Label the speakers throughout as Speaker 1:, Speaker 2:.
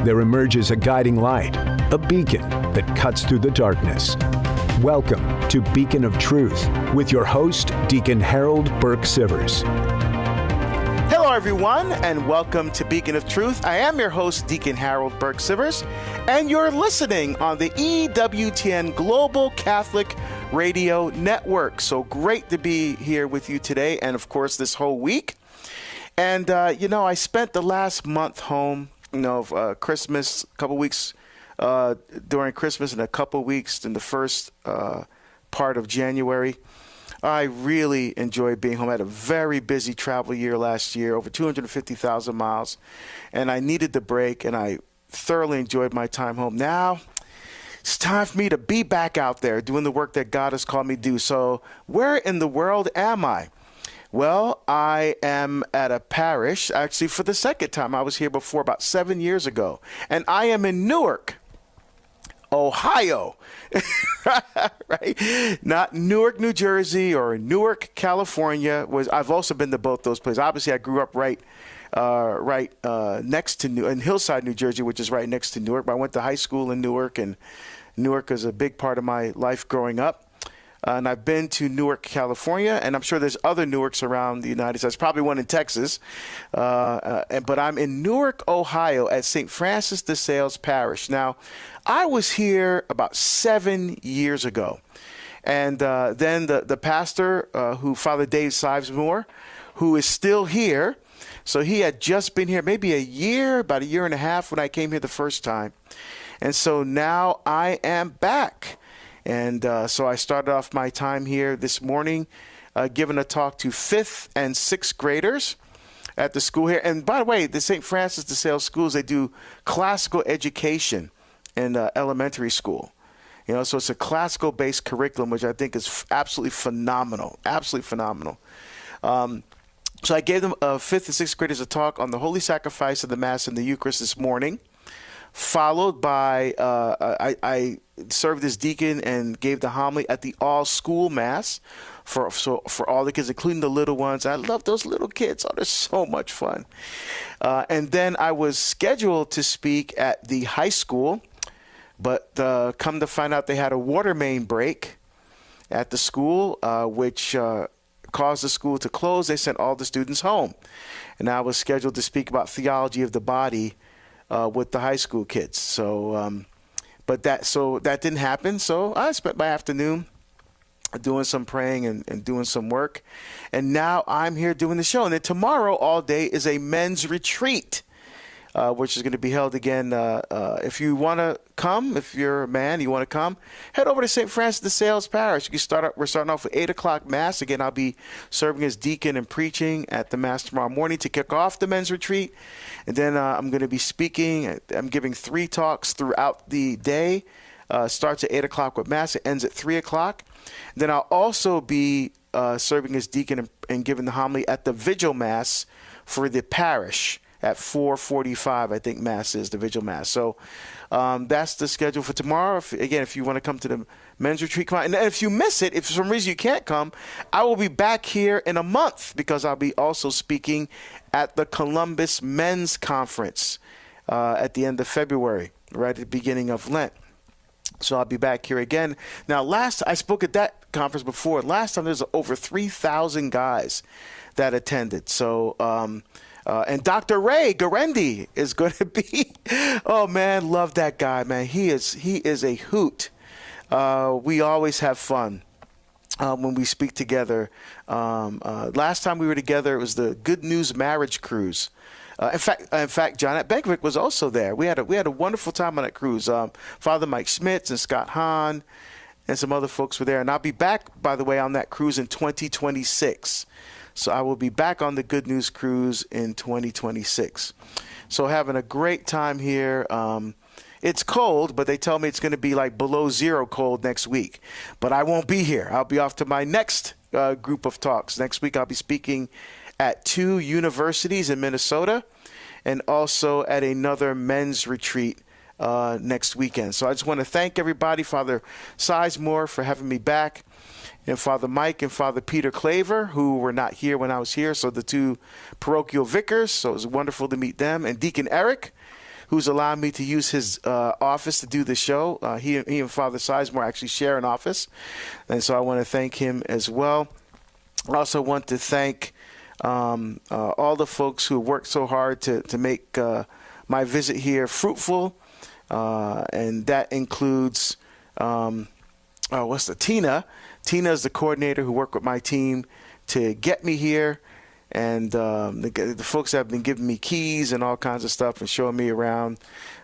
Speaker 1: there emerges a guiding light, a beacon that cuts through the darkness. Welcome to Beacon of Truth with your host, Deacon Harold Burke-Sivers.
Speaker 2: Hello, everyone, and welcome to Beacon of Truth. I am your host, Deacon Harold Burke-Sivers, and you're listening on the EWTN Global Catholic Radio Network. So great to be here with you today and, of course, this whole week. And, I spent the last month home, Christmas, a couple weeks during Christmas and a couple weeks in the first part of January. I really enjoyed being home. I had a very busy travel year last year, over 250,000 miles, and I needed the break, and I thoroughly enjoyed my time home. Now, it's time for me to be back out there doing the work that God has called me to do. So where in the world am I? Well, I am at a parish, actually for the second time. I was here before about 7 years ago, and I am in Newark, Ohio, right? Not Newark, New Jersey or Newark, California. I've also been to both those places. Obviously, I grew up right next to in Hillside, New Jersey, which is right next to Newark. But I went to high school in Newark, and Newark is a big part of my life growing up. And I've been to Newark, California, and I'm sure there's other Newarks around the United States. Probably one in Texas. But I'm in Newark, Ohio at St. Francis de Sales Parish. Now, I was here about 7 years ago. And then the pastor, Father Dave Sivesmore, who is still here. So he had just been here maybe about a year and a half when I came here the first time. And so now I am back. And so I started off my time here this morning giving a talk to 5th and 6th graders at the school here. And by the way, the St. Francis de Sales schools, they do classical education in elementary school. So it's a classical-based curriculum, which I think is absolutely phenomenal, absolutely phenomenal. So I gave them 5th and 6th graders a talk on the Holy Sacrifice of the Mass and the Eucharist this morning, followed by I served as deacon and gave the homily at the all-school Mass for all the kids, including the little ones. I love those little kids. Oh, they're so much fun. And then I was scheduled to speak at the high school, but come to find out they had a water main break at the school, which caused the school to close. They sent all the students home. And I was scheduled to speak about theology of the body with the high school kids. So that didn't happen. So I spent my afternoon doing some praying and doing some work. And now I'm here doing the show. And then tomorrow all day is a men's retreat, which is going to be held again. If you want to come, if you're a man, you want to come, head over to St. Francis de Sales Parish. We're starting off with 8 o'clock Mass. Again, I'll be serving as deacon and preaching at the Mass tomorrow morning to kick off the men's retreat. And then I'm going to be speaking. I'm giving 3 talks throughout the day. Starts at 8 o'clock with Mass. It ends at 3 o'clock. Then I'll also be serving as deacon and giving the homily at the Vigil Mass for the parish at 4:45, I think Mass is, the Vigil Mass. So that's the schedule for tomorrow. If you want to come to the men's retreat, come on. And if you miss it, if for some reason you can't come, I will be back here in a month because I'll be also speaking at the Columbus Men's Conference at the end of February, right at the beginning of Lent. So I'll be back here again. Now, I spoke at that conference before. Last time there was over 3,000 guys that attended. So, and Dr. Ray Garendi is going to be, oh man, love that guy, man. He is a hoot. We always have fun when we speak together. Last time we were together, it was the Good News Marriage Cruise. In fact, John Benkovic was also there. We had a wonderful time on that cruise. Father Mike Schmitz and Scott Hahn and some other folks were there. And I'll be back, by the way, on that cruise in 2026. So I will be back on the Good News Cruise in 2026. So having a great time here. It's cold, but they tell me it's going to be like below zero cold next week. But I won't be here. I'll be off to my next group of talks. Next week I'll be speaking at 2 universities in Minnesota and also at another men's retreat next weekend. So I just want to thank everybody, Father Sizemore, for having me back, and Father Mike and Father Peter Claver, who were not here when I was here, so the 2 parochial vicars. So it was wonderful to meet them, and Deacon Eric, who's allowed me to use his office to do the show. He and Father Sizemore actually share an office, and so I want to thank him as well. I also want to thank all the folks who worked so hard to make my visit here fruitful, and that includes Tina. Tina is the coordinator who worked with my team to get me here, and the folks have been giving me keys and all kinds of stuff and showing me around.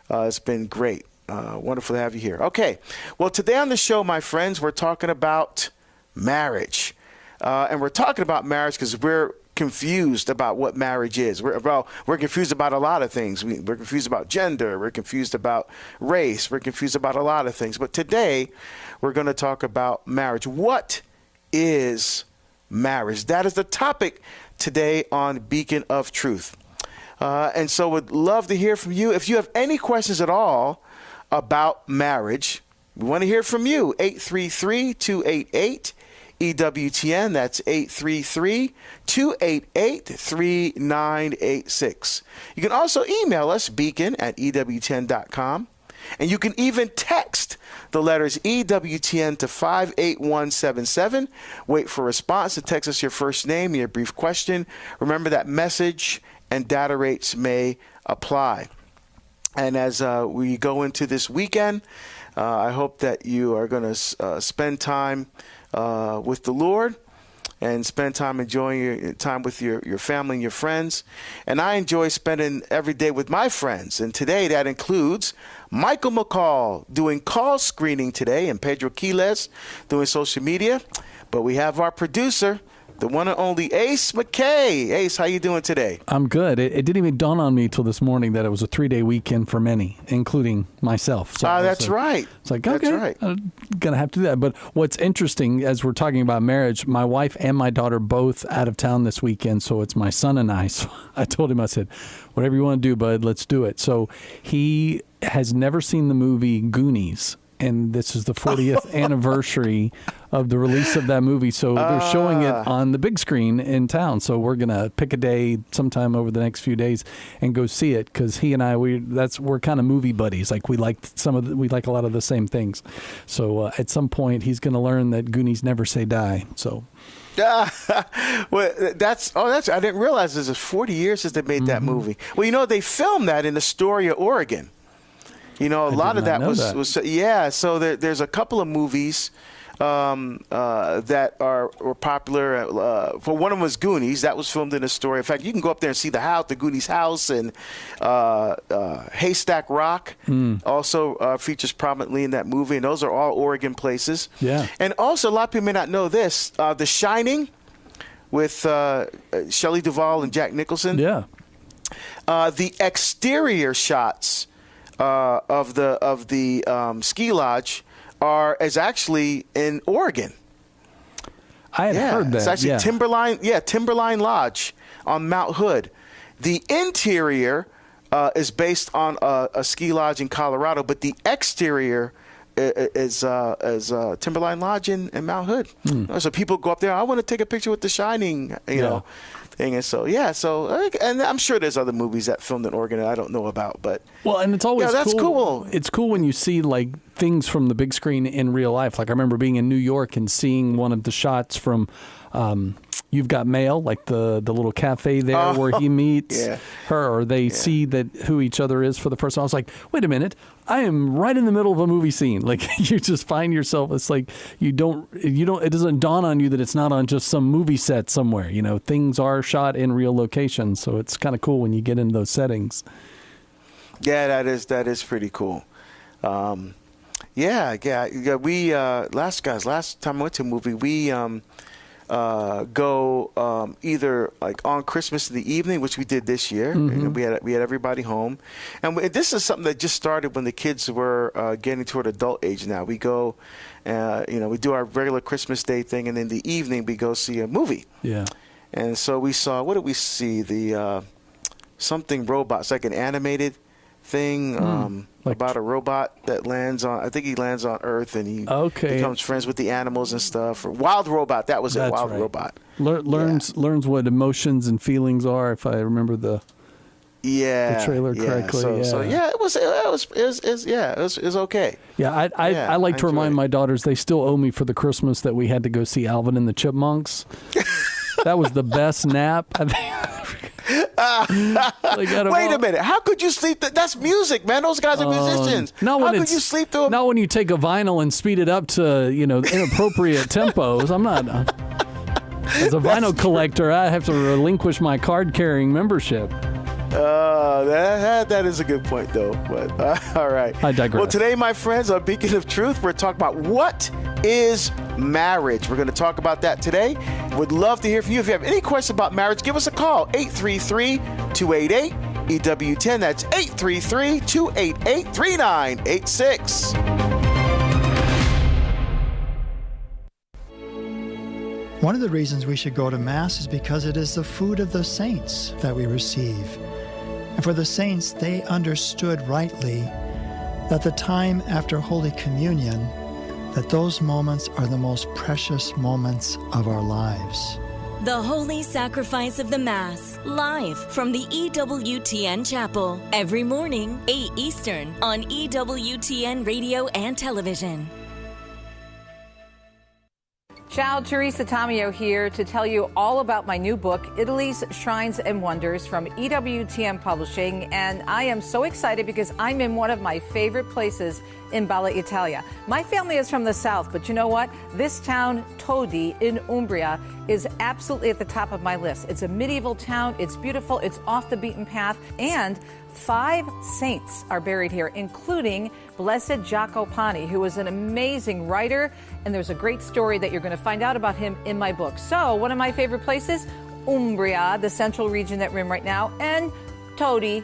Speaker 2: It's been great. Wonderful to have you here. Okay, well, today on the show, my friends, we're talking about marriage. And we're talking about marriage because we're confused about what marriage is. We're confused about a lot of things. We're confused about gender. We're confused about race. We're confused about a lot of things. But today, we're going to talk about marriage. What is marriage? That is the topic today on Beacon of Truth. And so would love to hear from you. If you have any questions at all about marriage, we want to hear from you. 833-288 EWTN, that's 833-288-3986. You can also email us, beacon@EWTN.com. And you can even text the letters EWTN to 58177. Wait for a response and text us your first name, your brief question. Remember that message and data rates may apply. And as we go into this weekend, I hope that you are going to spend time with the Lord and spend time enjoying your time with your family and your friends. And I enjoy spending every day with my friends. And today that includes Michael McCall doing call screening today and Pedro Quiles doing social media. But we have our producer, the one and only Ace McKay. Ace, how you doing today?
Speaker 3: I'm good. It didn't even dawn on me till this morning that it was a 3-day weekend for many, including myself. So
Speaker 2: that's right.
Speaker 3: It's like, okay,
Speaker 2: that's right.
Speaker 3: I'm going to have to do that. But what's interesting, as we're talking about marriage, my wife and my daughter both out of town this weekend, so it's my son and I. So I told him, I said, whatever you want to do, bud, let's do it. So he has never seen the movie Goonies. And this is the 40th anniversary of the release of that movie. So they're showing it on the big screen in town. So we're going to pick a day sometime over the next few days and go see it. Because he and I, we're kind of movie buddies. Like we like a lot of the same things. So at some point, he's going to learn that Goonies never say die. So.
Speaker 2: Well, I didn't realize this is 40 years since they made that movie. Well, they filmed that in Astoria, Oregon. A lot of that was so there's a couple of movies that were popular. For one of them was Goonies. That was filmed in Astoria. In fact, you can go up there and see the Goonies house, and Haystack Rock also features prominently in that movie, and those are all Oregon places. Yeah. And also, a lot of people may not know this, The Shining with Shelley Duvall and Jack Nicholson.
Speaker 3: Yeah.
Speaker 2: The exterior shots of the ski lodge is actually in Oregon.
Speaker 3: I had heard that.
Speaker 2: It's actually Timberline Lodge on Mount Hood. The interior is based on a ski lodge in Colorado, but the exterior is Timberline Lodge in Mount Hood. So people go up there. I want to take a picture with The Shining, you know. Thing. And so, and I'm sure there's other movies that filmed in Oregon that I don't know about, but
Speaker 3: and it's always
Speaker 2: that's cool.
Speaker 3: It's cool when you see like things from the big screen in real life. Like I remember being in New York and seeing one of the shots from You've Got Mail, like the little cafe there where he meets her, or they see that who each other is for the first time. I was like, wait a minute, I am right in the middle of a movie scene. Like you just find yourself, it's like it doesn't dawn on you that it's not on just some movie set somewhere. Things are shot in real locations, so it's kind of cool when you get into those settings.
Speaker 2: Yeah, that is pretty cool. We last time I went to a movie, we go either like on Christmas in the evening, which we did this year. And we had everybody home, and this is something that just started when the kids were getting toward adult age. Now we go, we do our regular Christmas Day thing, and in the evening we go see a movie. Yeah. And so we saw, what did we see? The something robots, like an animated thing about a robot that lands on, I think he lands on Earth, and he becomes friends with the animals and stuff. Or Wild Robot, that was it, Wild Robot.
Speaker 3: Learns what emotions and feelings are, if I remember the the trailer correctly.
Speaker 2: So it was okay.
Speaker 3: Yeah, I like to remind my daughters they still owe me for the Christmas that we had to go see Alvin and the Chipmunks. That was the best nap. I think.
Speaker 2: Wait a minute. How could you sleep? That's music, man. Those guys are musicians. How could you sleep through?
Speaker 3: Not when you take a vinyl and speed it up to inappropriate tempos. I'm not. As a vinyl collector, I have to relinquish my card-carrying membership.
Speaker 2: That is a good point, though. But all right.
Speaker 3: I digress.
Speaker 2: Well, today, my friends, on Beacon of Truth, we're talking about what is marriage. We're going to talk about that today. Would love to hear from you. If you have any questions about marriage, give us a call, 833-288-EWTN. That's 833-288-3986.
Speaker 4: One of the reasons we should go to Mass is because it is the food of the saints that we receive. And for the saints, they understood rightly that the time after Holy Communion, that those moments are the most precious moments of our lives.
Speaker 5: The Holy Sacrifice of the Mass, live from the EWTN Chapel, every morning, 8 Eastern, on EWTN Radio and Television.
Speaker 6: Ciao, Teresa Tamio here to tell you all about my new book, Italy's Shrines and Wonders, from EWTN Publishing. And I am so excited because I'm in one of my favorite places in Bella Italia. My family is from the south, but you know what? This town, Todi, in Umbria, is absolutely at the top of my list. It's a medieval town. It's beautiful. It's off the beaten path. And 5 saints are buried here, including Blessed Jacopani, who was an amazing writer. And there's a great story that you're going to find out about him in my book. So one of my favorite places, Umbria, the central region that we're in right now, and Todi.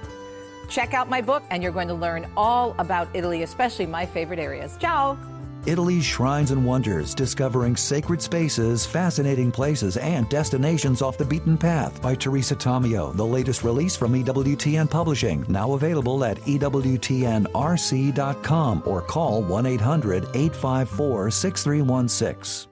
Speaker 6: Check out my book, and you're going to learn all about Italy, especially my favorite areas. Ciao!
Speaker 7: Italy's Shrines and Wonders, discovering sacred spaces, fascinating places, and destinations off the beaten path, by Teresa Tamio, the latest release from EWTN Publishing, now available at EWTNRC.com or call 1-800-854-6316.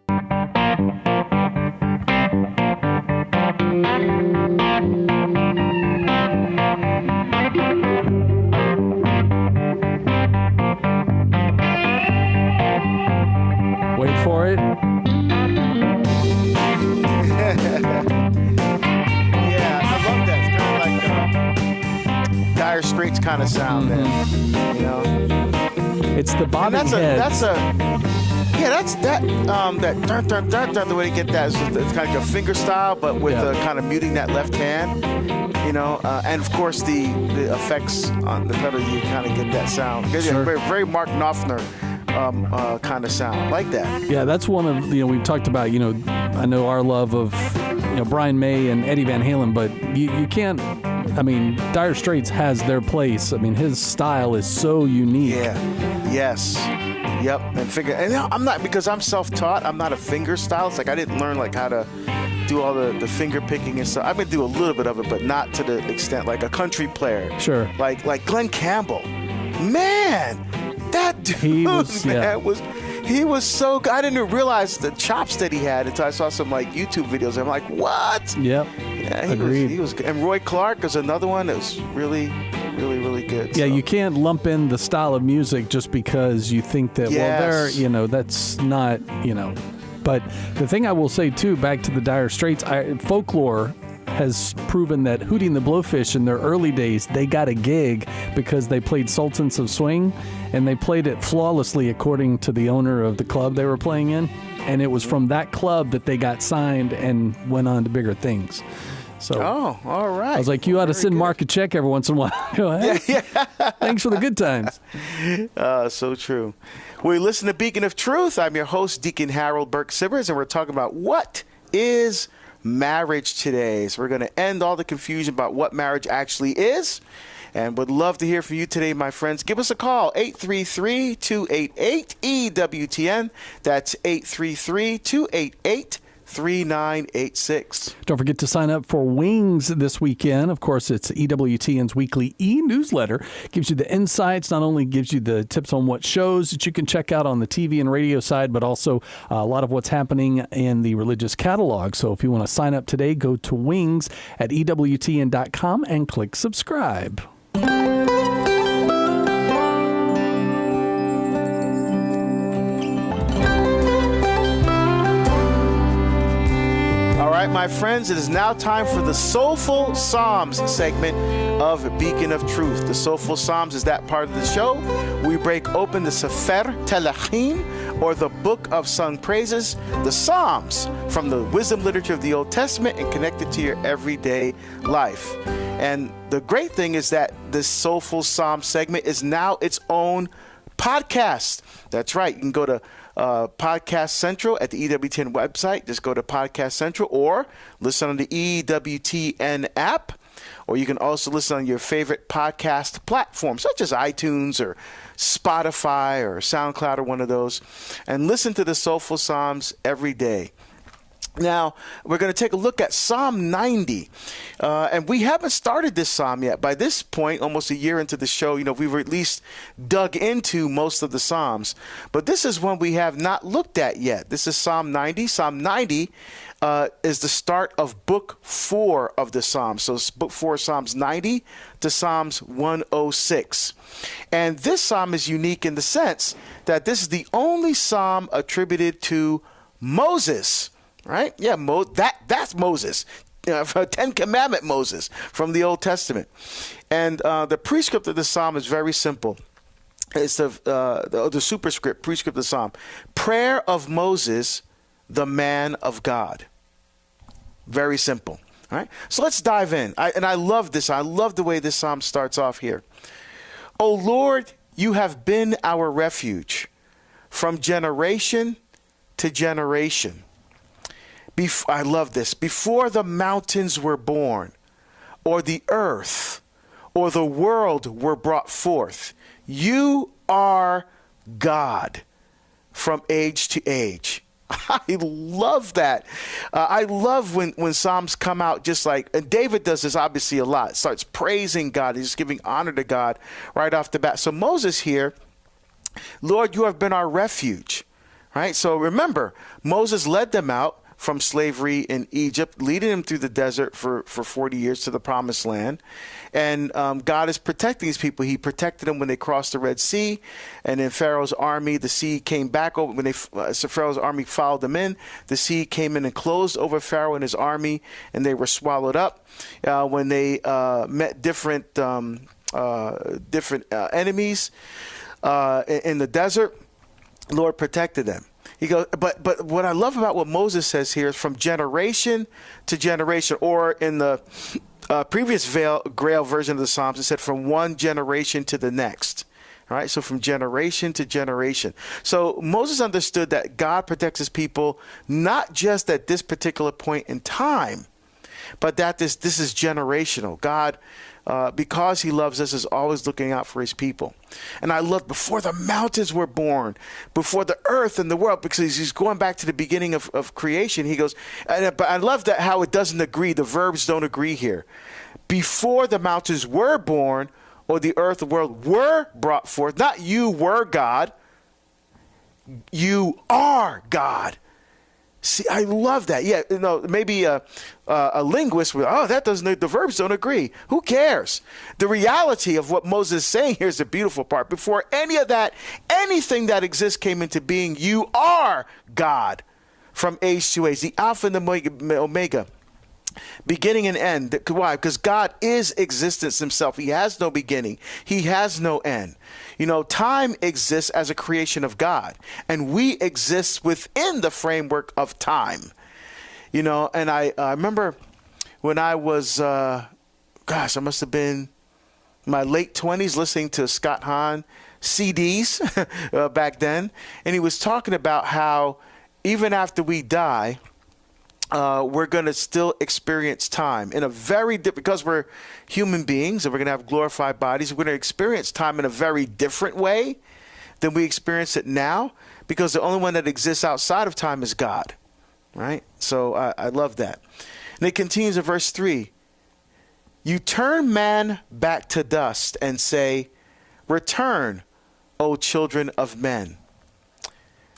Speaker 3: Wait for it.
Speaker 2: Yeah, I love that. It's kind of like Dire Straits kind of sound, man. You know,
Speaker 3: It's the bobbing head.
Speaker 2: That dun dun dun dun. The way to get that is it's kind of like a finger style, but with kind of muting that left hand. You know, and of course the effects on the pedal, you kind of get that sound.
Speaker 3: Sure.
Speaker 2: Very, very Mark Knopfler kind of sound, like that.
Speaker 3: Yeah, that's one of, we've talked about, I know our love of, Brian May and Eddie Van Halen, but you can't, Dire Straits has their place. His style is so unique.
Speaker 2: Yeah, yes. Yep, and I'm not, because I'm self-taught, I'm not a finger stylist. Like, I didn't learn how to do all the finger picking and stuff. I've been doing a little bit of it, but not to the extent like a country player.
Speaker 3: Sure.
Speaker 2: Like Glenn Campbell. Man, that dude, he was so good. I didn't realize the chops that he had until I saw some YouTube videos. I'm like, what?
Speaker 3: Yep.
Speaker 2: Yeah,
Speaker 3: Agreed.
Speaker 2: He was good. And Roy Clark is another one that was really, really, really good.
Speaker 3: Yeah,
Speaker 2: so.
Speaker 3: You can't lump in the style of music just because you think that, that's not, But the thing I will say, too, back to the Dire Straits, folklore has proven that Hootie and the Blowfish in their early days, they got a gig because they played Sultans of Swing, and they played it flawlessly according to the owner of the club they were playing in. And it was from that club that they got signed and went on to bigger things. So,
Speaker 2: all right.
Speaker 3: I was like, you ought to send Mark a check every once in a while. Go ahead. Yeah. Thanks for the good times.
Speaker 2: So true. We listen to Beacon of Truth. I'm your host, Deacon Harold Burke-Sivers, and we're talking about what is marriage today. So we're going to end all the confusion about what marriage actually is, and would love to hear from you today, my friends. Give us a call, 833-288-EWTN. That's 833-288-3986. 3986.
Speaker 3: Don't forget to sign up for Wings this weekend. Of course, it's EWTN's weekly e-newsletter. Gives you the insights, not only gives you the tips on what shows that you can check out on the TV and radio side, but also a lot of what's happening in the religious catalog. So if you want to sign up today, go to Wings at EWTN.com and click subscribe.
Speaker 2: All right, my friends, it is now time for the Soulful Psalms segment of Beacon of Truth. The Soulful Psalms is that part of the show. We break open the Sefer Telachim, or the Book of Sung Praises, the Psalms from the wisdom literature of the Old Testament, and connect it to your everyday life. And the great thing is that this Soulful Psalm segment is now its own podcast. That's right. You can go to Podcast Central at the EWTN website. Just go to Podcast Central or listen on the EWTN app. Or you can also listen on your favorite podcast platform, such as iTunes or Spotify or SoundCloud or one of those, and listen to the Soulful Psalms every day. Now, we're going to take a look at Psalm 90, and we haven't started this psalm yet. By this point, almost a year into the show, we've at least dug into most of the psalms, but this is one we have not looked at yet. This is Psalm 90. Psalm 90 is the start of Book 4 of the Psalms. So Book 4, Psalms 90 to Psalms 106. And this psalm is unique in the sense that this is the only psalm attributed to Moses. Right? Yeah, that's Moses, Ten Commandment Moses from the Old Testament. And the prescript of the psalm is very simple. It's the superscript, prescript of the psalm. Prayer of Moses, the man of God. Very simple. All right? So let's dive in. I love this. I love the way this psalm starts off here. O Lord, you have been our refuge from generation to generation. I love this. Before the mountains were born, or the earth, or the world were brought forth, you are God from age to age. I love that. I love when Psalms come out just like, and David does this obviously a lot, starts praising God. He's giving honor to God right off the bat. So Moses here, Lord, you have been our refuge. Right? So remember, Moses led them out from slavery in Egypt, leading them through the desert for 40 years to the promised land. And God is protecting these people. He protected them when they crossed the Red Sea. And in Pharaoh's army, the sea came back over. When Pharaoh's army followed them in, the sea came in and closed over Pharaoh and his army, and they were swallowed up. When they met different enemies in the desert, Lord protected them. He goes, but what I love about what Moses says here is from generation to generation, or in the previous Grail version of the Psalms, it said from one generation to the next. All right, so from generation to generation. So Moses understood that God protects his people not just at this particular point in time, but that this is generational. God, because he loves us, is always looking out for his people. And I love before the mountains were born, before the earth and the world, because he's going back to the beginning of creation. He goes, but I love that how it doesn't agree. The verbs don't agree here. Before the mountains were born, or the earth, the world were brought forth. Not you were God. You are God. See, I love that. Yeah, maybe a linguist would, the verbs don't agree. Who cares? The reality of what Moses is saying here is the beautiful part. Before any of that, anything that exists came into being, you are God from age to age, the Alpha and the Omega. Beginning and end. Why? Because God is existence himself. He has no beginning. He has no end. Time exists as a creation of God, and we exist within the framework of time. And I remember when I was, I must have been in my late 20s listening to Scott Hahn CDs back then, and he was talking about how even after we die, we're going to still experience time in a very because we're human beings and we're going to have glorified bodies. We're going to experience time in a very different way than we experience it now, because the only one that exists outside of time is God. right? So I love that. And it continues in verse 3. You turn man back to dust and say, return, O children of men.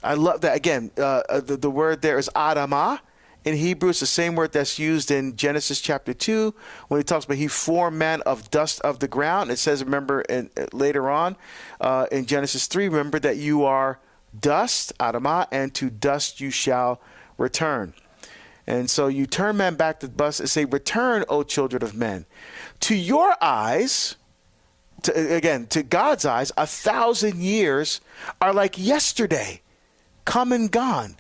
Speaker 2: I love that. Again, the word there is Adamah. In Hebrew, it's the same word that's used in Genesis chapter 2 when he talks about he formed man of dust of the ground. It says, remember, later on in Genesis 3, remember that you are dust, Adamah, and to dust you shall return. And so you turn man back to dust and say, return, O children of men. To your eyes, to God's eyes, 1,000 years are like yesterday, come and gone.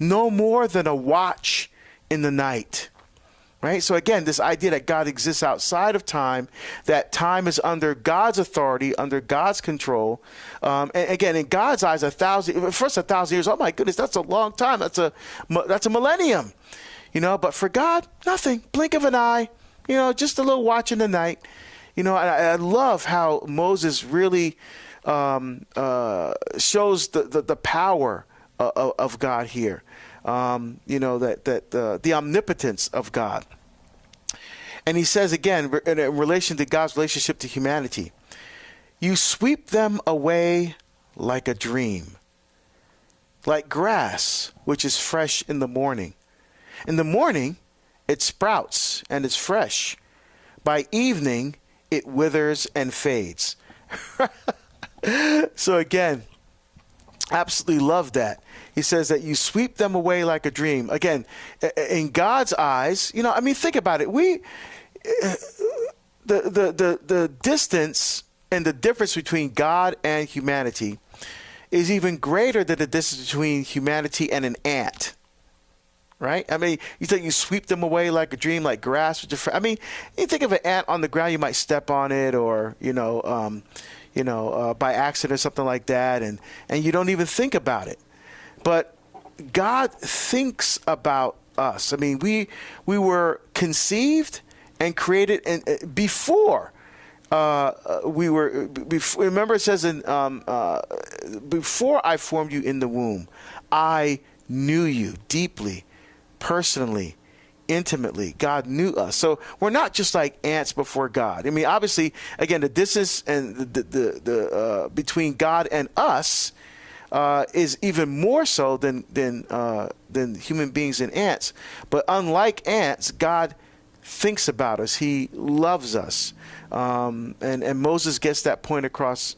Speaker 2: No more than a watch in the night, right? So again, this idea that God exists outside of time, that time is under God's authority, under God's control. And again, in God's eyes, 1,000 years, oh my goodness, that's a long time. That's a millennium, but for God, nothing, blink of an eye, just a little watch in the night. I love how Moses really shows the power of God here. The omnipotence of God. And he says again, in relation to God's relationship to humanity, you sweep them away like a dream, like grass, which is fresh in the morning. In the morning, it sprouts and is fresh. By evening, it withers and fades. So again, absolutely love that. He says that you sweep them away like a dream. Again, in God's eyes, think about it. The distance and the difference between God and humanity is even greater than the distance between humanity and an ant. Right? You think you sweep them away like a dream, like grass. You think of an ant on the ground, you might step on it, or by accident or something like that, and you don't even think about it. But God thinks about us. We were conceived and created before we were. Remember, it says before I formed you in the womb, I knew you deeply, personally, intimately. God knew us. So we're not just like ants before God. Obviously, again, the distance and the between God and us is even more so than human beings and ants. But unlike ants, God thinks about us. He loves us. And Moses gets that point across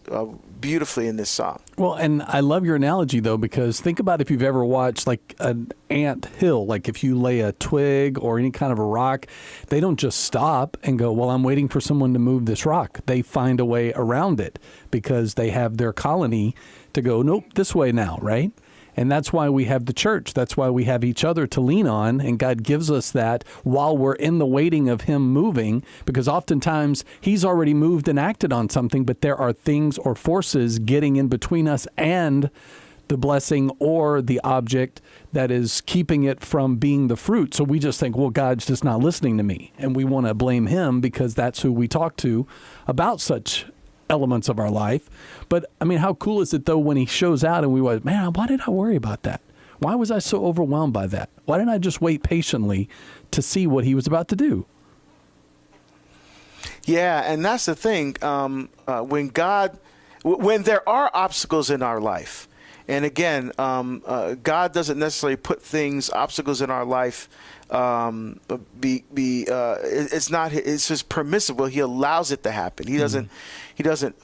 Speaker 2: beautifully in this psalm.
Speaker 3: Well, and I love your analogy, though, because think about if you've ever watched like an ant hill, like if you lay a twig or any kind of a rock, they don't just stop and go, well, I'm waiting for someone to move this rock. They find a way around it because they have their colony to go, nope, this way now, right? And that's why we have the church. That's why we have each other to lean on. And God gives us that while we're in the waiting of him moving, because oftentimes he's already moved and acted on something, but there are things or forces getting in between us and the blessing or the object that is keeping it from being the fruit. So we just think, well, God's just not listening to me. And we want to blame him because that's who we talk to about such elements of our life. But how cool is it though when he shows out and we went, man, why did I worry about that? Why was I so overwhelmed by that? Why didn't I just wait patiently to see what he was about to do?
Speaker 2: Yeah, and that's the thing. When there are obstacles in our life, and again, God doesn't necessarily put obstacles in our life. It's just permissible. He allows it to happen. He doesn't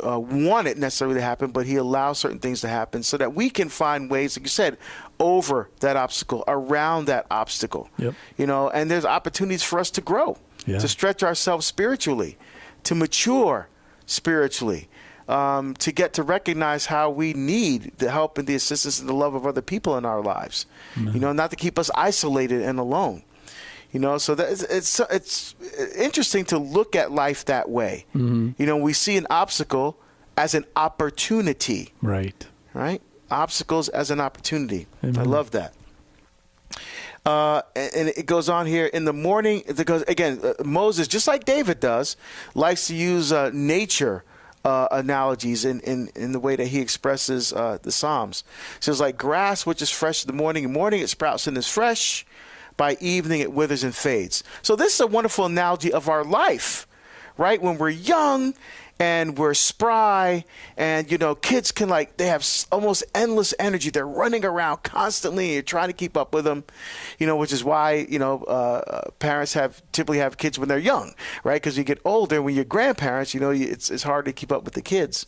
Speaker 2: want it necessarily to happen, but he allows certain things to happen so that we can find ways, like you said, over that obstacle, around that obstacle. Yep. And there's opportunities for us to grow, to stretch ourselves spiritually, to mature spiritually, to get to recognize how we need the help and the assistance and the love of other people in our lives. Mm-hmm. Not to keep us isolated and alone. So that it's interesting to look at life that way. Mm-hmm. We see an obstacle as an opportunity. Right. Obstacles as an opportunity. Amen. I love that. And it goes on here in the morning, because again, Moses, just like David does, likes to use nature analogies in the way that he expresses the Psalms. So it's like grass which is fresh in the morning. In the morning it sprouts and is fresh. By evening it withers and fades. So this is a wonderful analogy of our life, right? When we're young and we're spry, and kids can they have almost endless energy. They're running around constantly. You're trying to keep up with them, which is why parents typically have kids when they're young, right? Because you get older, when you're grandparents, it's hard to keep up with the kids.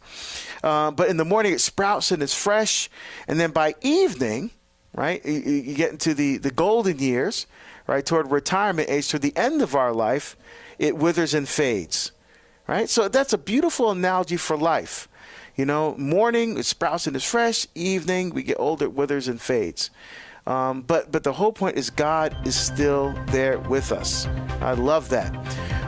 Speaker 2: But in the morning it sprouts and it's fresh, and then by evening, right, you get into the golden years, right, toward retirement age, toward the end of our life, it withers and fades. Right? So that's a beautiful analogy for life. Morning, it sprouts and is fresh. Evening, we get older, it withers and fades. But the whole point is God is still there with us. I love that.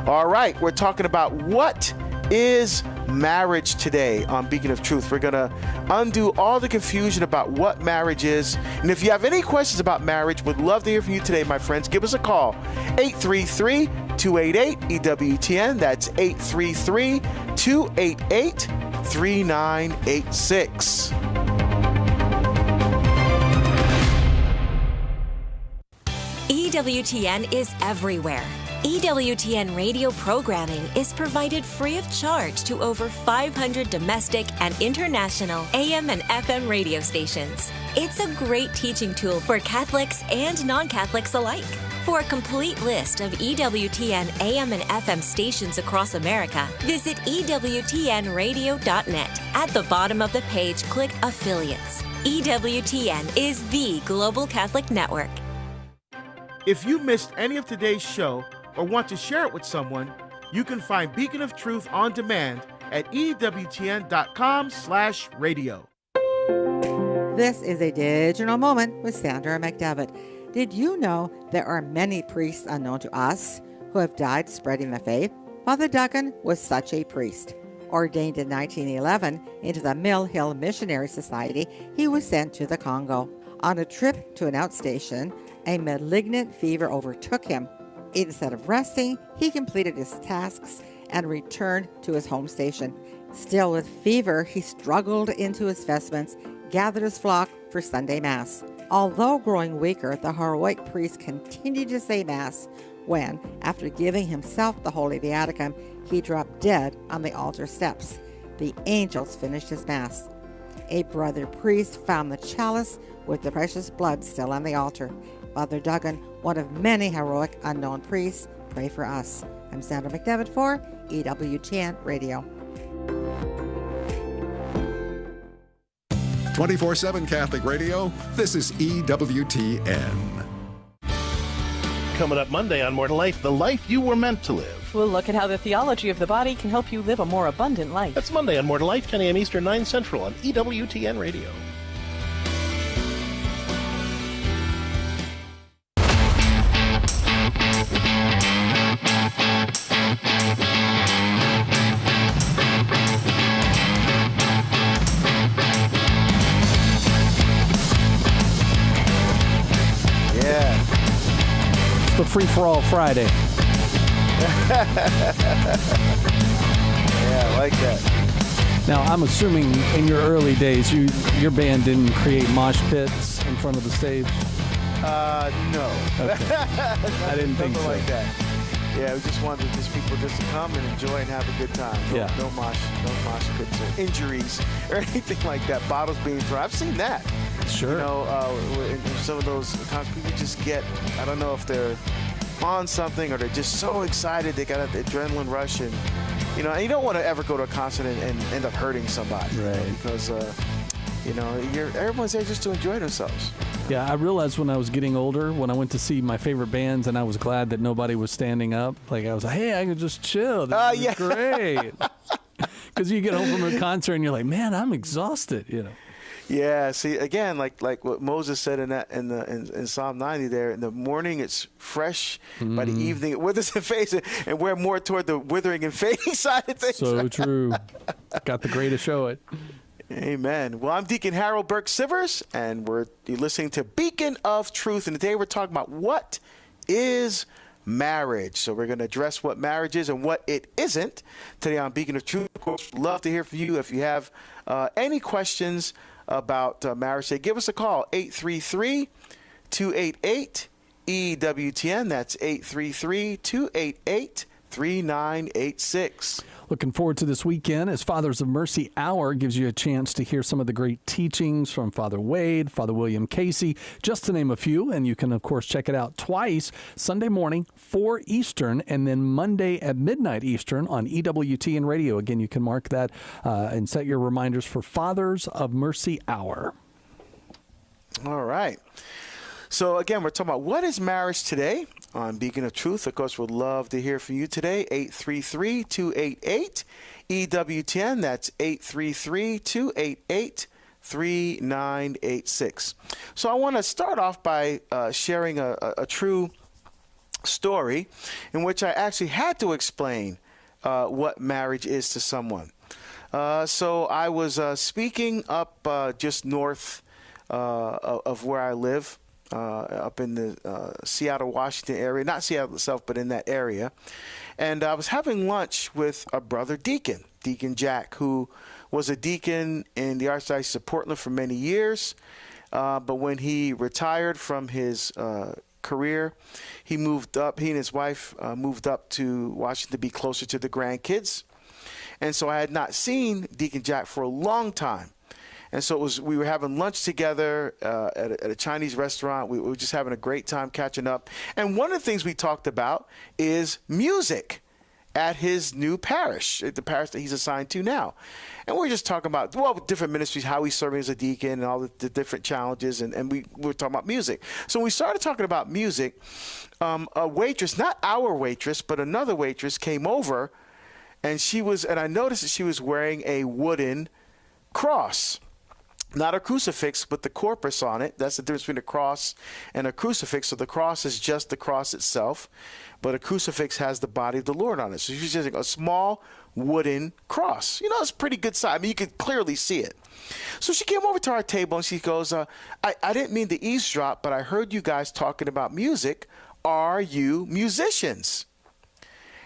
Speaker 2: All right, we're talking about what is marriage today on Beacon of Truth. We're going to undo all the confusion about what marriage is. And if you have any questions about marriage, would love to hear from you today, my friends. Give us a call, 833-288-EWTN. That's 833-288-3986.
Speaker 5: EWTN is everywhere. EWTN radio programming is provided free of charge to over 500 domestic and international AM and FM radio stations. It's a great teaching tool for Catholics and non-Catholics alike. For a complete list of EWTN AM and FM stations across America, visit EWTNradio.net. At the bottom of the page, click Affiliates. EWTN is the global Catholic network.
Speaker 8: If you missed any of today's show or want to share it with someone, you can find Beacon of Truth on demand at EWTN.com/radio.
Speaker 9: This is a digital moment with Sandra McDevitt. Did you know there are many priests unknown to us who have died spreading the faith? Father Duggan was such a priest. Ordained in 1911 into the Mill Hill Missionary Society, he was sent to the Congo. On a trip to an outstation, a malignant fever overtook him. Instead of resting, he completed his tasks and returned to his home station. Still with fever, he struggled into his vestments, gathered his flock for Sunday Mass. Although growing weaker, the heroic priest continued to say Mass when, after giving himself the Holy Viaticum, he dropped dead on the altar steps. The angels finished his Mass. A brother priest found the chalice with the precious blood still on the altar. Father Duggan, one of many heroic unknown priests, pray for us. I'm Sandra McDevitt for EWTN Radio.
Speaker 10: 24/7 Catholic Radio, this is EWTN.
Speaker 11: Coming up Monday on More to Life, the life you were meant to live.
Speaker 12: We'll look at how the theology of the body can help you live a more abundant life.
Speaker 11: That's Monday on More to Life, 10 a.m. Eastern, 9 Central on EWTN Radio.
Speaker 3: The free-for-all Friday.
Speaker 2: Yeah, I like that.
Speaker 3: Now, I'm assuming in your early days, your band didn't create mosh pits in front of the stage?
Speaker 2: No.
Speaker 3: Okay. I didn't think so.
Speaker 2: Like that. Yeah, we just wanted people just to come and enjoy and have a good time. No mosh pits or injuries or anything like that. Bottles being thrown. I've seen that.
Speaker 3: Sure.
Speaker 2: In some of those times, people just get, I don't know if they're on something or they're just so excited, they got an adrenaline rush, and you don't want to ever go to a concert and end up hurting somebody,
Speaker 3: right?
Speaker 2: Because everyone's there just to enjoy themselves.
Speaker 3: Yeah, I realized when I was getting older, when I went to see my favorite bands, and I was glad that nobody was standing up. Like I was like, hey, I can just chill. This is great. Because you get home from a concert and you're like, man, I'm exhausted.
Speaker 2: Yeah, see, again, like what Moses said in Psalm 90 there, in the morning it's fresh, by the evening it withers and fades, and we're more toward the withering and fading side of things.
Speaker 3: So true. Got the gray to show it.
Speaker 2: Amen. Well, I'm Deacon Harold Burke-Sivers, and you're listening to Beacon of Truth, and today we're talking about what is marriage. So we're going to address what marriage is and what it isn't today on Beacon of Truth. Of course, we'd love to hear from you. If you have any questions about marriage, say, give us a call, 833-288-EWTN. That's 833-288-3986.
Speaker 3: Looking forward to this weekend as Fathers of Mercy Hour gives you a chance to hear some of the great teachings from Father Wade, Father William Casey, just to name a few. And you can, of course, check it out twice, Sunday morning, 4 Eastern, and then Monday at midnight Eastern on EWTN Radio. Again, you can mark that and set your reminders for Fathers of Mercy Hour.
Speaker 2: All right. So, again, we're talking about what is marriage today on Beacon of Truth. Of course, we'd love to hear from you today, 833-288-EWTN. That's 833-288-3986. So I want to start off by sharing a true story in which I actually had to explain what marriage is to someone. So I was speaking up just north of where I live. Up in the Seattle, Washington area, not Seattle itself, but in that area. And I was having lunch with a brother deacon, Deacon Jack, who was a deacon in the Archdiocese of Portland for many years. But when he retired from his career, he moved up, he and his wife moved up to Washington to be closer to the grandkids. And so I had not seen Deacon Jack for a long time. And so we were having lunch together at a Chinese restaurant. We were just having a great time catching up. And one of the things we talked about is music at his new parish, at the parish that he's assigned to now. And we're just talking about, well, different ministries, how he's serving as a deacon and all the different challenges. And we were talking about music. So when we started talking about music, a waitress, not our waitress, but another waitress came over. And I noticed that she was wearing a wooden cross. Not a crucifix, but the corpus on it. That's the difference between a cross and a crucifix. So the cross is just the cross itself, but a crucifix has the body of the Lord on it. So she's using a small wooden cross. It's pretty good size. I mean, you can clearly see it. So she came over to our table and she goes, I didn't mean to eavesdrop, but I heard you guys talking about music. Are you musicians?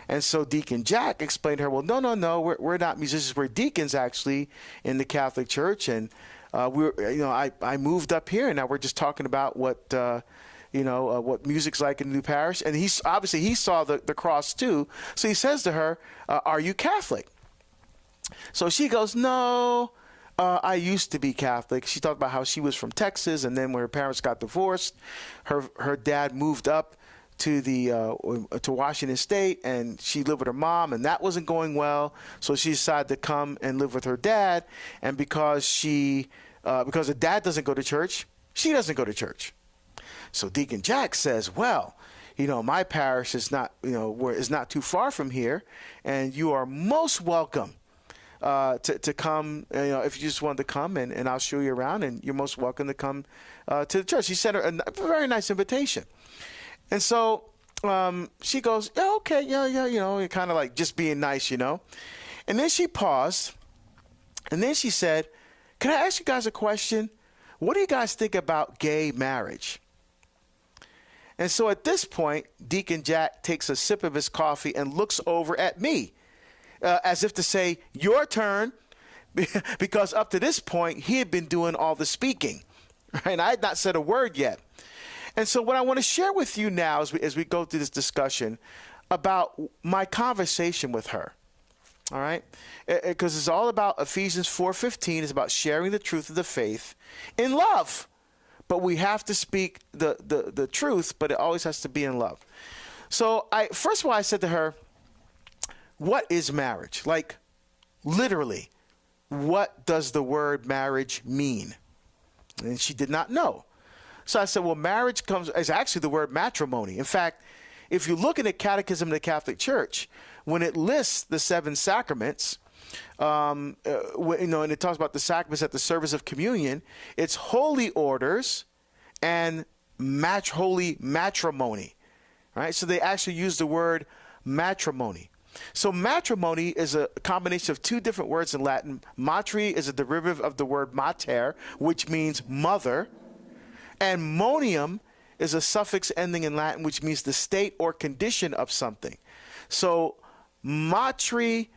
Speaker 2: And so Deacon Jack explained to her, well, no, we're not musicians. We're deacons, actually, in the Catholic Church. And I moved up here, and now we're just talking about what music's like in the new parish. And he saw the cross too. So he says to her, "Are you Catholic?" So she goes, "No, I used to be Catholic." She talked about how she was from Texas, and then when her parents got divorced, her dad moved up to Washington State, and she lived with her mom, and that wasn't going well. So she decided to come and live with her dad. And because her dad doesn't go to church, she doesn't go to church. So Deacon Jack says, well, my parish is not too far from here, and you are most welcome to come. If you just wanted to come, and I'll show you around, and you're most welcome to come to the church. He sent her a very nice invitation. And so she goes, yeah, okay, yeah, kind of like just being nice, And then she paused, and then she said, can I ask you guys a question? What do you guys think about gay marriage? And so at this point, Deacon Jack takes a sip of his coffee and looks over at me as if to say, your turn, because up to this point, he had been doing all the speaking, right? And I had not said a word yet. And so what I want to share with you now as we go through this discussion about my conversation with her, all right? Because it's all about Ephesians 4:15. It's about sharing the truth of the faith in love. But we have to speak the truth, but it always has to be in love. So first of all, I said to her, what is marriage? Like, literally, what does the word marriage mean? And she did not know. So I said, well, marriage is actually the word matrimony. In fact, if you look in the Catechism of the Catholic Church, when it lists the 7 sacraments, and it talks about the sacraments at the service of communion, it's holy orders and holy matrimony, right? So they actually use the word matrimony. So matrimony is a combination of 2 different words in Latin. Matri is a derivative of the word mater, which means mother. And monium is a suffix ending in Latin which means the state or condition of something. So matrimony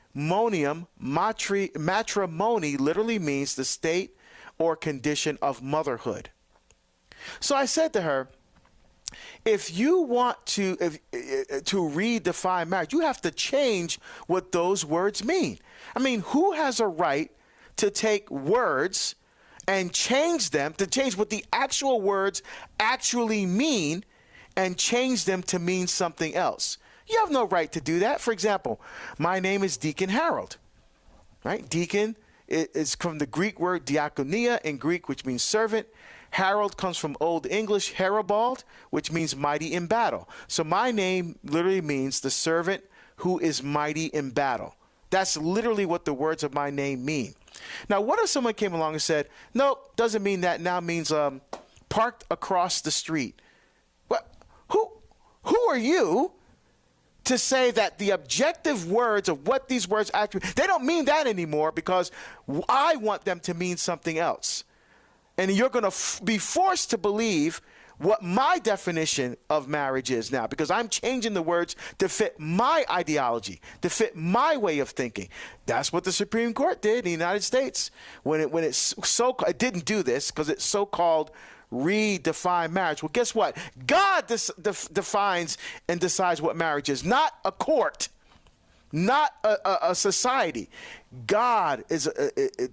Speaker 2: literally means the state or condition of motherhood. So I said to her, if you want to redefine marriage, you have to change what those words mean. I mean, who has a right to take words and change them, to change what the actual words actually mean and change them to mean something else? You have no right to do that. For example, my name is Deacon Harold, right? Deacon is from the Greek word diakonia in Greek, which means servant. Harold comes from Old English herobald, which means mighty in battle. So my name literally means the servant who is mighty in battle. That's literally what the words of my name mean. Now, what if someone came along and said, nope, doesn't mean that, now means parked across the street? Well, who are you to say that the objective words of what these words actually, they don't mean that anymore because I want them to mean something else. And you're going to be forced to believe what my definition of marriage is now, because I'm changing the words to fit my ideology, to fit my way of thinking. That's what the Supreme Court did in the United States when it didn't do this because it's so-called redefine marriage. Well, guess what? God defines and decides what marriage is, not a court, not a society. God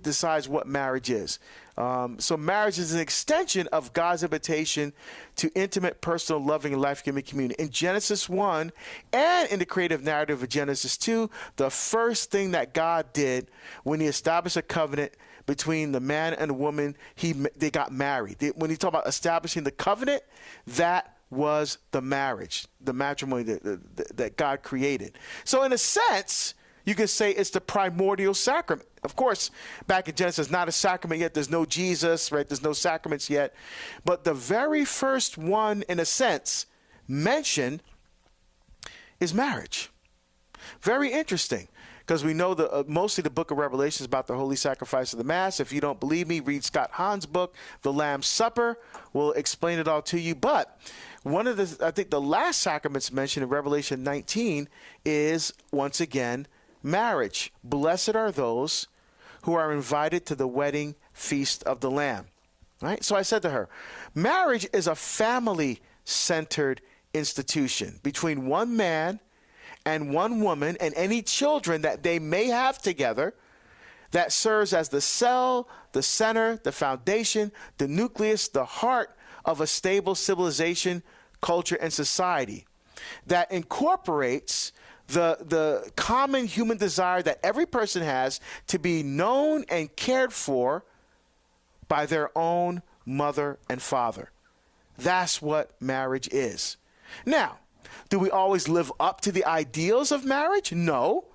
Speaker 2: decides what marriage is. So marriage is an extension of God's invitation to intimate, personal, loving, and life-giving community. In Genesis 1 and in the creative narrative of Genesis 2, the first thing that God did when he established a covenant between the man and the woman, they got married. When he talked about establishing the covenant, that was the marriage, the matrimony that God created. So in a sense, you can say it's the primordial sacrament. Of course, back in Genesis, not a sacrament yet. There's no Jesus, right? There's no sacraments yet. But the very first one, in a sense, mentioned is marriage. Very interesting, because we know mostly the book of Revelation is about the holy sacrifice of the Mass. If you don't believe me, read Scott Hahn's book, The Lamb's Supper. We'll explain it all to you. But one of I think the last sacraments mentioned in Revelation 19 is, once again, marriage. Blessed are those who are invited to the wedding feast of the Lamb. Right? So I said to her, marriage is a family-centered institution between one man and one woman and any children that they may have together that serves as the cell, the center, the foundation, the nucleus, the heart of a stable civilization, culture, and society that incorporates the common human desire that every person has to be known and cared for by their own mother and father. That's what marriage is. Now, do we always live up to the ideals of marriage? No.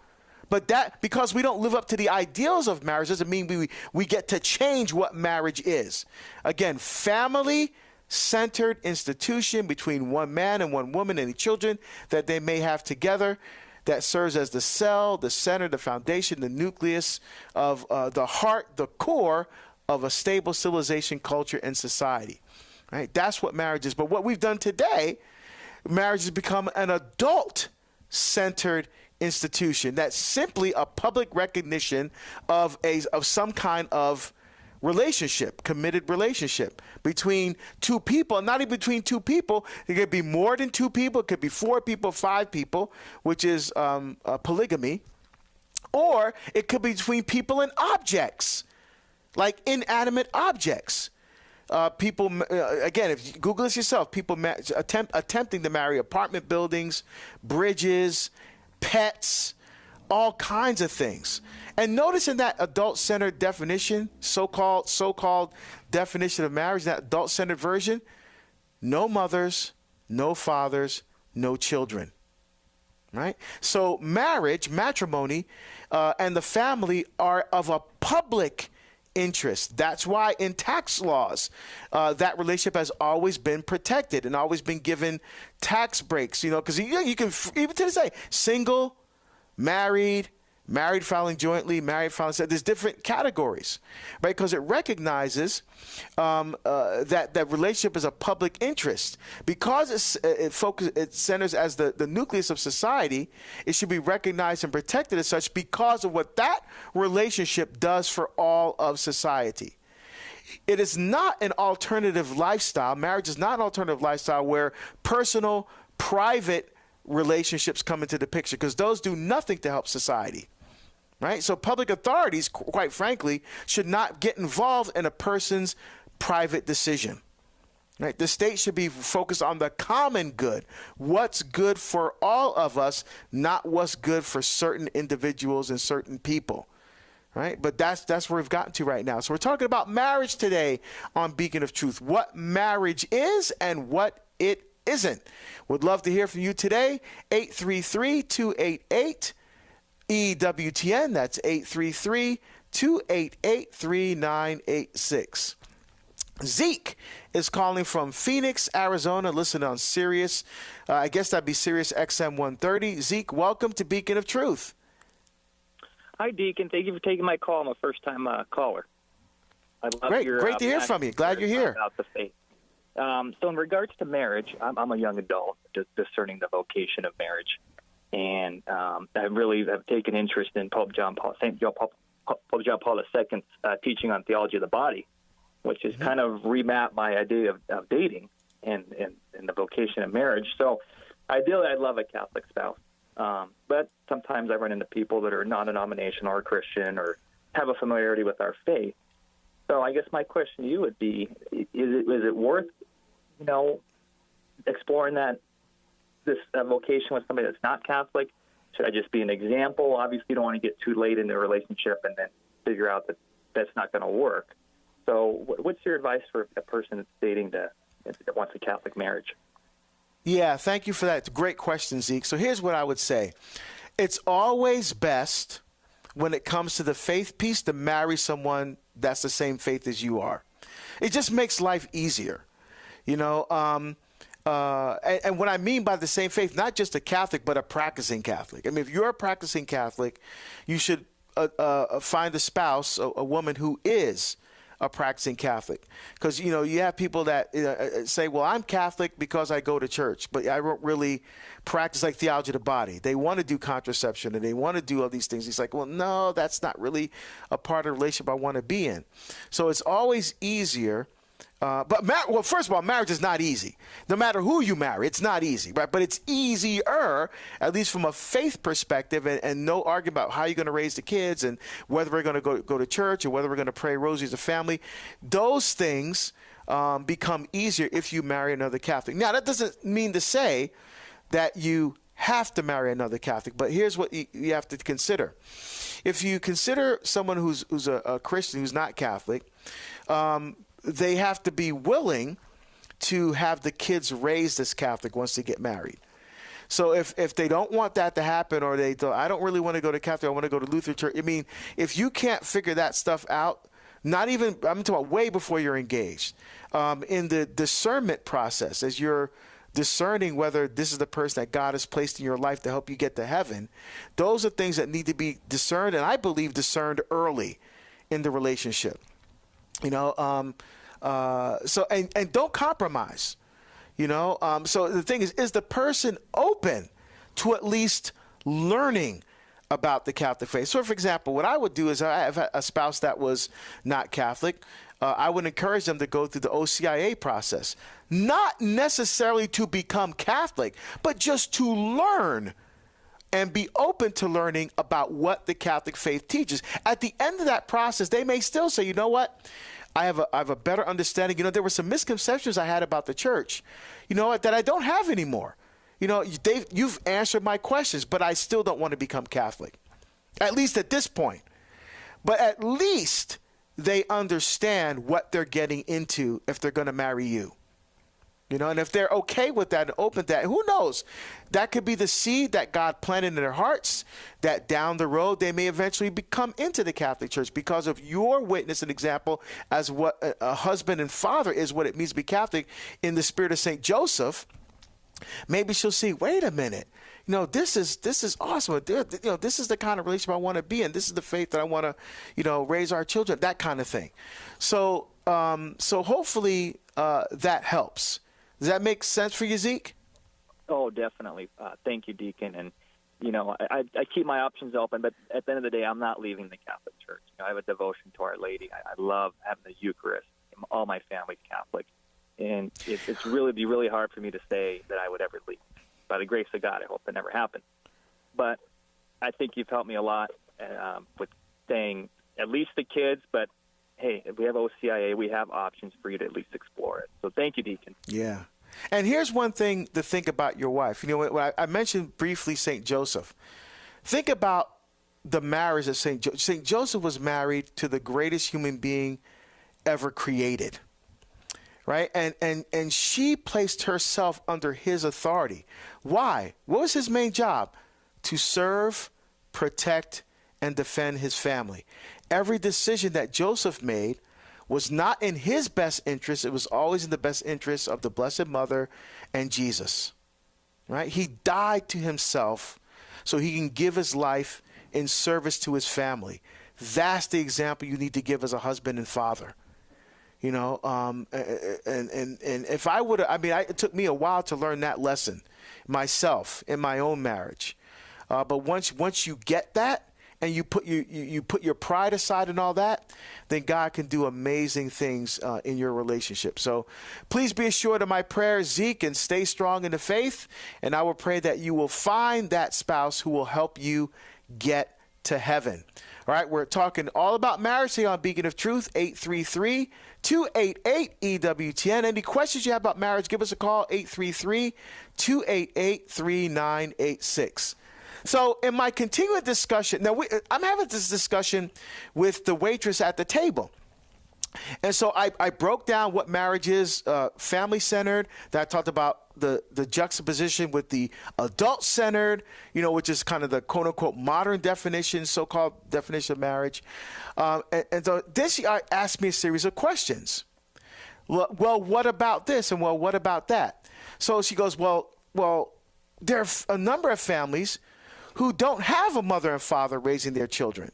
Speaker 2: But that, because we don't live up to the ideals of marriage, doesn't mean we get to change what marriage is. Again, family-centered institution between one man and one woman and any children that they may have together that serves as the cell, the center, the foundation, the nucleus of the heart, the core of a stable civilization, culture, and society. Right? That's what marriage is. But what we've done today, marriage has become an adult-centered institution. That's simply a public recognition of some kind of relationship, committed relationship between two people, and not even between two people. It could be more than two people. It could be 4 people, 5 people, which is polygamy. Or it could be between people and objects, like inanimate objects. People, again, if you Google this yourself, people attempting to marry apartment buildings, bridges, pets, all kinds of things. And notice in that adult-centered definition, so-called definition of marriage, that adult-centered version, no mothers, no fathers, no children. Right? So matrimony, and the family are of a public interest. That's why in tax laws, that relationship has always been protected and always been given tax breaks, because you can, even to this day, single, married, married filing jointly, married filing separately. There's different categories, right? Because it recognizes that relationship is a public interest. Because it centers as the nucleus of society, it should be recognized and protected as such because of what that relationship does for all of society. It is not an alternative lifestyle. Marriage is not an alternative lifestyle where personal, private relationships come into the picture, because those do nothing to help society. Right? So public authorities, quite frankly, should not get involved in a person's private decision. Right? The state should be focused on the common good, what's good for all of us, not what's good for certain individuals and certain people. Right? But that's where we've gotten to right now. So we're talking about marriage today on Beacon of Truth, what marriage is and what it isn't. Would love to hear from you today. 833-288 EWTN, that's 833-288-3986. Zeke is calling from Phoenix, Arizona, listening on Sirius. I guess that'd be Sirius XM 130. Zeke, welcome to Beacon of Truth.
Speaker 13: Hi, Deacon. Thank you for taking my call. I'm a first-time caller. I love
Speaker 2: Great
Speaker 13: your,
Speaker 2: to hear from you. Glad you're here.
Speaker 13: About the faith. So in regards to marriage, I'm a young adult discerning the vocation of marriage. And I really have taken interest in Pope John Paul II's teaching on theology of the body, which has kind of remapped my idea of dating and the vocation of marriage. So ideally, I'd love a Catholic spouse. But sometimes I run into people that are non-denominational or Christian or have a familiarity with our faith. So I guess my question to you would be, is it worth, exploring this vocation with somebody that's not Catholic? Should I just be an example? Obviously, you don't want to get too late in the relationship and then figure out that that's not going to work. So what's your advice for a person that's dating that wants a Catholic marriage?
Speaker 2: Yeah, thank you for that. It's a great question, Zeke. So here's what I would say. It's always best when it comes to the faith piece to marry someone that's the same faith as you are. It just makes life easier, and what I mean by the same faith, not just a Catholic, but a practicing Catholic. I mean, if you're a practicing Catholic, you should find a spouse, a woman who is a practicing Catholic. Because, you have people that say, well, I'm Catholic because I go to church, but I don't really practice like theology of the body. They want to do contraception and they want to do all these things. He's like, well, no, that's not really a part of the relationship I want to be in. So it's always easier. Well, first of all, marriage is not easy. No matter who you marry, it's not easy, right? But it's easier, at least from a faith perspective, and no argument about how you're going to raise the kids and whether we're going to go to church or whether we're going to pray rosaries as a family. Those things become easier if you marry another Catholic. Now, that doesn't mean to say that you have to marry another Catholic, but here's what you have to consider. If you consider someone who's a Christian who's not Catholic, they have to be willing to have the kids raised as Catholic once they get married. So if they don't want that to happen, or I don't really want to go to Catholic, I want to go to Lutheran Church. I mean, if you can't figure that stuff out, I'm talking about way before you're engaged, in the discernment process, as you're discerning whether this is the person that God has placed in your life to help you get to heaven, those are things that need to be discerned, and I believe discerned early in the relationship. So don't compromise, so the thing is the person open to at least learning about the Catholic faith? So for example, what I would do is, I have a spouse that was not Catholic. I would encourage them to go through the OCIA process, not necessarily to become Catholic, but just to learn and be open to learning about what the Catholic faith teaches. At the end of that process, they may still say, you know what? I have a better understanding. There were some misconceptions I had about the church, that I don't have anymore. You've answered my questions, but I still don't want to become Catholic, at least at this point. But at least they understand what they're getting into if they're going to marry you. And if they're okay with that and open to that, who knows? That could be the seed that God planted in their hearts, that down the road they may eventually become into the Catholic Church because of your witness and example as what a husband and father is, what it means to be Catholic in the spirit of St. Joseph. maybe she'll see, wait a minute, this is awesome. This is the kind of relationship I want to be in. This is the faith that I want to, raise our children, that kind of thing. So hopefully that helps. Does that make sense for you, Zeke?
Speaker 13: Oh, definitely. Thank you, Deacon. And, I keep my options open, but at the end of the day, I'm not leaving the Catholic Church. I have a devotion to Our Lady. I love having the Eucharist. All my family's Catholic. And it's really hard for me to say that I would ever leave. By the grace of God, I hope that never happens. But I think you've helped me a lot with saying at least the kids, but hey, if we have OCIA, we have options for you to at least explore it. So thank you, Deacon.
Speaker 2: Yeah. And here's one thing to think about your wife. I mentioned briefly St. Joseph. Think about the marriage of St. Joseph. St. Joseph was married to the greatest human being ever created. Right? And she placed herself under his authority. Why? What was his main job? To serve, protect, and defend his family. Every decision that Joseph made was not in his best interest. It was always in the best interest of the Blessed Mother and Jesus. Right? He died to himself so he can give his life in service to his family. That's the example you need to give as a husband and father. And if I would have, it took me a while to learn that lesson myself in my own marriage. But once you get that and you put your pride aside and all that, then God can do amazing things in your relationship. So please be assured of my prayers, Zeke, and stay strong in the faith. And I will pray that you will find that spouse who will help you get to heaven. All right, we're talking all about marriage here on Beacon of Truth, 833-288-EWTN. Any questions you have about marriage, give us a call, 833-288-3986. So in my continuing discussion, now I'm having this discussion with the waitress at the table. And so I broke down what marriage is, family-centered. That I talked about the juxtaposition with the adult-centered, which is kind of the quote-unquote modern definition, so-called definition of marriage. And so then she asked me a series of questions. Well, what about this? And well, what about that? So she goes, well, there are a number of families who don't have a mother and father raising their children.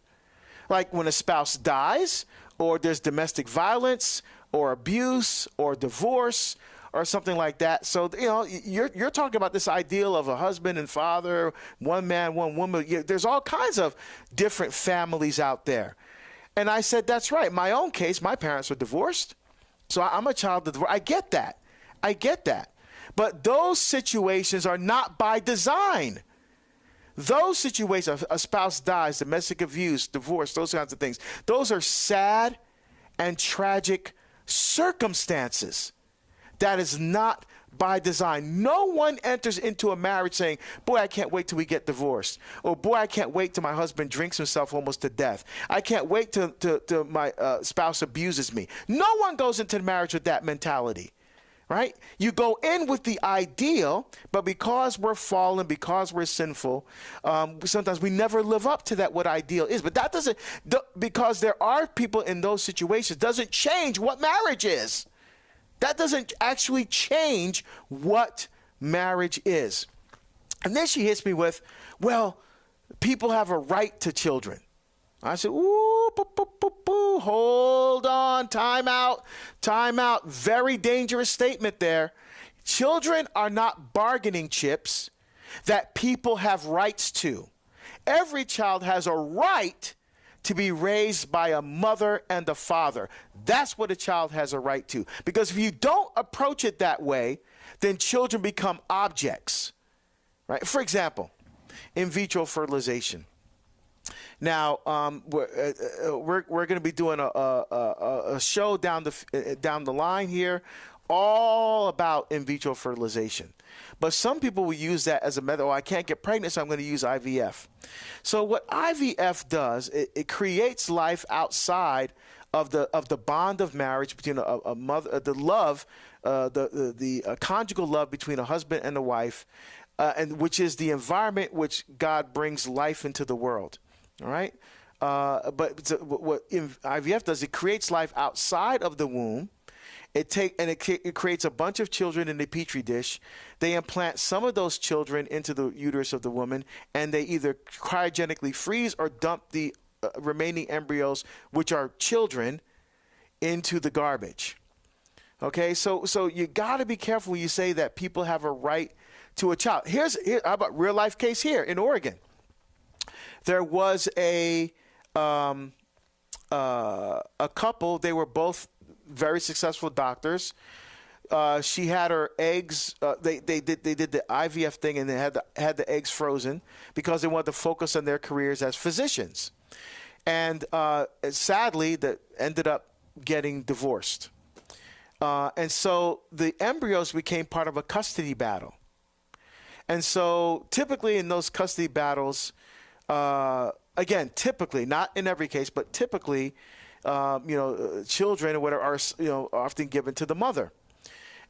Speaker 2: Like when a spouse dies, or there's domestic violence or abuse or divorce or something like that. So, you're talking about this ideal of a husband and father, one man, one woman. There's all kinds of different families out there. And I said, that's right. My own case, my parents were divorced. So I'm a child of divorce. I get that. But those situations are not by design. Those situations, a spouse dies, domestic abuse, divorce, those kinds of things, those are sad and tragic circumstances. That is not by design. No one enters into a marriage saying, boy, I can't wait till we get divorced. Or, boy, I can't wait till my husband drinks himself almost to death. I can't wait till my spouse abuses me. No one goes into the marriage with that mentality. Right? You go in with the ideal, but because we're fallen, because we're sinful, sometimes we never live up to that, what ideal is. But that doesn't, because there are people in those situations, doesn't change what marriage is. That doesn't actually change what marriage is. And then she hits me with, well, people have a right to children. I said, ooh, hold on, time out. Very dangerous statement there. Children are not bargaining chips that people have rights to. Every child has a right to be raised by a mother and a father. That's what a child has a right to. Because if you don't approach it that way, then children become objects. Right? For example, in vitro fertilization. Now, we're going to be doing a show down the line here, all about in vitro fertilization. But some people will use that as a method. Oh, I can't get pregnant, so I'm going to use IVF. So what IVF does, it creates life outside of the bond of marriage between a mother, the love, the conjugal love between a husband and a wife, and which is the environment which God brings life into the world. All right. But what IVF does, it creates life outside of the womb, It creates a bunch of children in a petri dish. They implant some of those children into the uterus of the woman, and they either cryogenically freeze or dump the remaining embryos, which are children, into the garbage. Okay, so you got to be careful when you say that people have a right to a child. How about real life case here in Oregon? There was a couple. They were both very successful doctors. She had her eggs. They did the IVF thing, and they had the eggs frozen because they wanted to focus on their careers as physicians. And sadly, that ended up getting divorced. And so the embryos became part of a custody battle. And so typically in those custody battles, again, typically, not in every case, but typically, children or whatever are often given to the mother.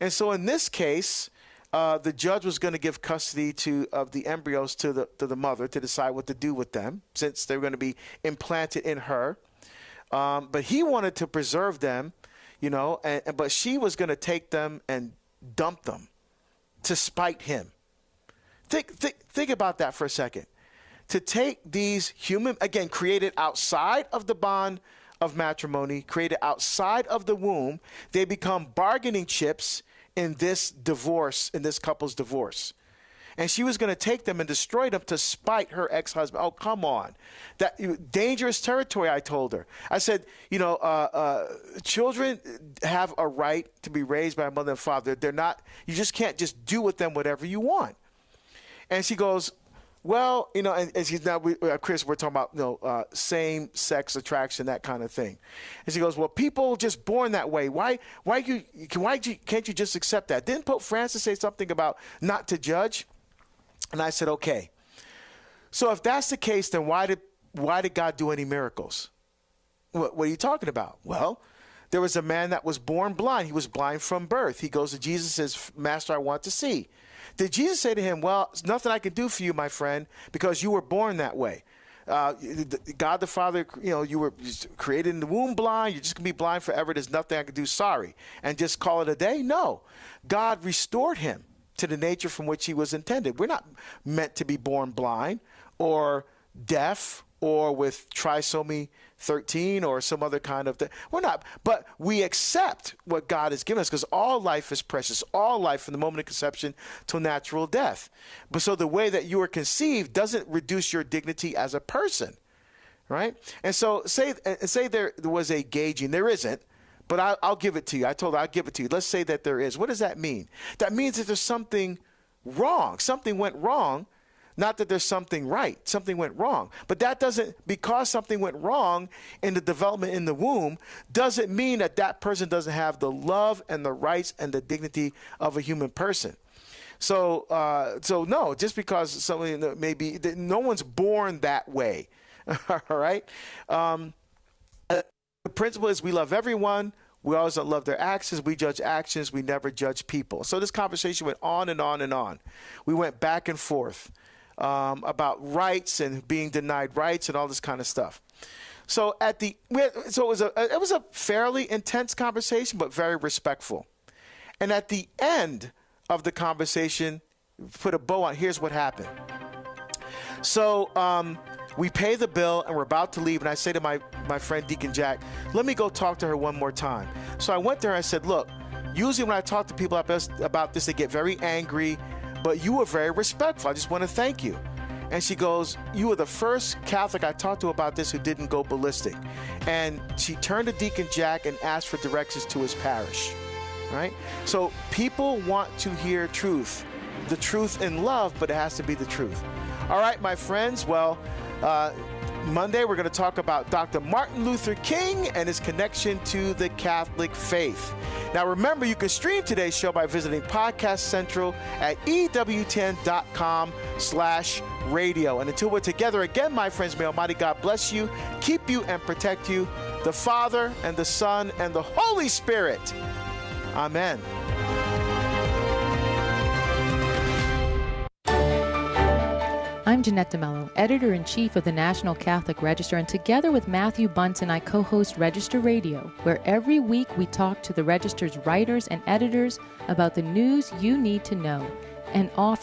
Speaker 2: And so in this case, the judge was going to give custody of the embryos to the mother to decide what to do with them, since they're going to be implanted in her. But he wanted to preserve them, but she was going to take them and dump them to spite him. Think about that for a second. To take these human, again, created outside of the bond of matrimony, created outside of the womb, they become bargaining chips in this divorce, in this couple's divorce. And she was going to take them and destroy them to spite her ex-husband. Oh, come on. That dangerous territory, I told her. I said, children have a right to be raised by a mother and father. They're not, you just can't just do with them whatever you want. And she goes, well, and she's now, Chris, we're talking about, same-sex attraction, that kind of thing. And she goes, well, people just born that way. Why can't you just accept that? Didn't Pope Francis say something about not to judge? And I said, okay. So if that's the case, then why did God do any miracles? What are you talking about? Well, there was a man that was born blind. He was blind from birth. He goes to Jesus and says, Master, I want to see. Did Jesus say to him, well, there's nothing I can do for you, my friend, because you were born that way? God the Father, you were created in the womb blind. You're just going to be blind forever. There's nothing I can do. Sorry. And just call it a day? No. God restored him to the nature from which he was intended. We're not meant to be born blind or deaf or with trisomy 13 or some other kind of thing. We're not, but we accept what God has given us because all life is precious, all life from the moment of conception till natural death. But so the way that you are conceived doesn't reduce your dignity as a person, right? And so say there was a gauging. There isn't, but I'll give it to you. I told her I'll give it to you. Let's say that there is. What does that mean? That means that there's something wrong. Something went wrong. Not that there's something right. Something went wrong. But that doesn't, because something went wrong in the development in the womb, doesn't mean that that person doesn't have the love and the rights and the dignity of a human person. So no, just because something maybe, no one's born that way. All right? The principle is we love everyone. We always don't love their actions. We judge actions. We never judge people. So this conversation went on and on and on. We went back and forth about rights and being denied rights and all this kind of stuff. So it was a fairly intense conversation, but very respectful. And at the end of the conversation, put a bow on. Here's what happened. So we pay the bill and we're about to leave. And I say to my friend Deacon Jack, let me go talk to her one more time. So I went to her and I said, look, usually when I talk to people about this, they get very angry, but you were very respectful. I just want to thank you. And she goes, you were the first Catholic I talked to about this who didn't go ballistic. And she turned to Deacon Jack and asked for directions to his parish, right? So people want to hear truth, the truth in love, but it has to be the truth. All right, my friends, well, Monday we're going to talk about Dr. Martin Luther King and his connection to the Catholic faith. Now remember, you can stream today's show by visiting Podcast Central at EWTN.com/radio. And until we're together again, my friends, may Almighty God bless you, keep you, and protect you, the Father and the Son and the Holy Spirit. Amen.
Speaker 14: I'm Jeanette DeMello, Editor-in-Chief of the National Catholic Register, and together with Matthew Bunson, I co-host Register Radio, where every week we talk to the Register's writers and editors about the news you need to know and offer